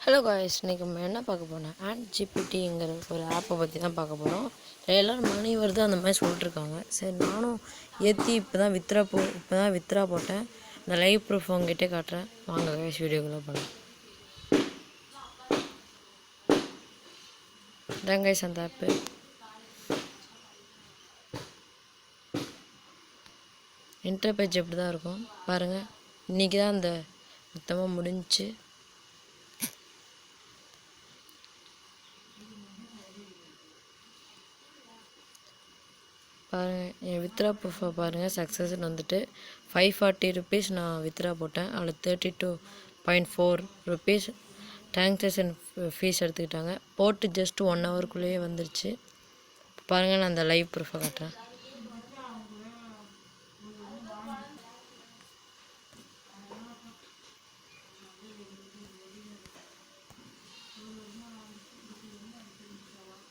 Hello guys, இன்றைக்கி நம்ம என்ன பார்க்க போனோம், AntGPTங்கிற ஒரு ஆப்பை பற்றி தான் பார்க்க போகிறோம். எல்லோரும் மணி வருது அந்த மாதிரி சொல்லிட்டுருக்காங்க. சரி, நானும் ஏற்றி இப்போ தான் வித்ரா போட்டேன். இந்த லைவ் ப்ரூஃப் உங்ககிட்டே காட்டுறேன். வாங்க காய்ஸ், வீடியோக்குள்ளே போகலாம். இதான் காய்ஸ் அந்த ஆப்பு. இன்டர்பேஜ் எப்படி தான் இருக்கும் பாருங்கள். இன்றைக்கி தான் அந்த மொத்தமாக முடிஞ்சிச்சு. பாருங்கள், என் வித்ரா ப்ரூஃபை பாருங்கள். சக்ஸஸ்ன்னு வந்துட்டு 540 ருபீஸ் நான் வித்ரா போட்டேன். அதில் 32.4 ருபீஸ் டிரான்சாக்ஷன் ஃபீஸ் எடுத்துக்கிட்டாங்க. போட்டு ஜஸ்ட் 1 ஹவருக்குள்ளேயே வந்துருச்சு. பாருங்கள், நான் அந்த லைவ் ப்ரூஃபை காட்டுறேன்.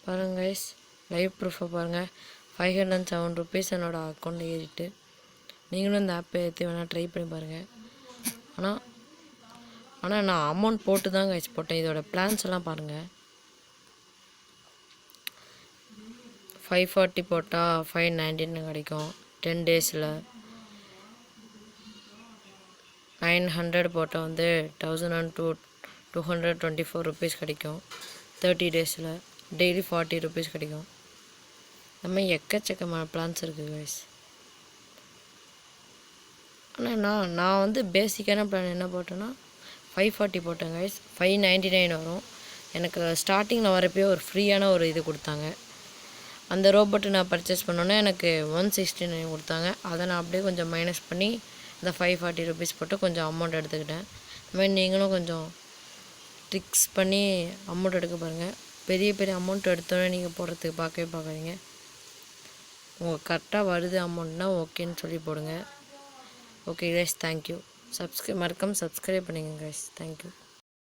பாருங்கள் கைஸ், லைவ் ப்ரூஃபை பாருங்கள். 507 ருபீஸ் என்னோடய அக்கௌண்ட்டில் ஏறிட்டு. நீங்களும் இந்த ஆப்பை ஏற்றி வேணால் ட்ரை பண்ணி பாருங்கள். ஆனால் நான் அமௌண்ட் போட்டு தான் கைஸ் போட்டேன். இதோட பிளான்ஸ் எல்லாம் பாருங்கள். 540 போட்டால் 519 கிடைக்கும் 10 டேஸில். 900 போட்டால் 1224 ருபீஸ் கிடைக்கும் 30 டேஸில். டெய்லி 40 ருபீஸ் கிடைக்கும். இந்த மாதிரி எக்கச்சக்கமான பிளான்ஸ் இருக்குது கைஸ். ஆனால் நான் பேசிக்கான பிளான் என்ன போட்டேன்னா 540 போட்டேன் கைஸ். 599 வரும். எனக்கு ஸ்டார்டிங்கில் வரப்போ ஒரு ஃப்ரீயான ஒரு இது கொடுத்தாங்க. அந்த ரோபோட்டு நான் பர்ச்சேஸ் பண்ணோன்னே எனக்கு 169 கொடுத்தாங்க. அதை நான் அப்படியே கொஞ்சம் மைனஸ் பண்ணி இந்த 540 ருபீஸ் போட்டு கொஞ்சம் அமௌண்ட் எடுத்துக்கிட்டேன். இந்த மாதிரி நீங்களும் கொஞ்சம் ட்ரிக்ஸ் பண்ணி அமௌண்ட் எடுக்க பாருங்கள். பெரிய அமௌண்ட் எடுத்தோன்னே நீங்கள் போடுறதுக்கு பார்க்காதீங்க. உங்கள் கரெக்டாக வருது அமௌண்ட்னால் ஓகேன்னு சொல்லி போடுங்க. Okay guys, thank you. மறக்காமல் சப்ஸ்கிரைப் பண்ணிங்க கைஸ். தேங்க்யூ.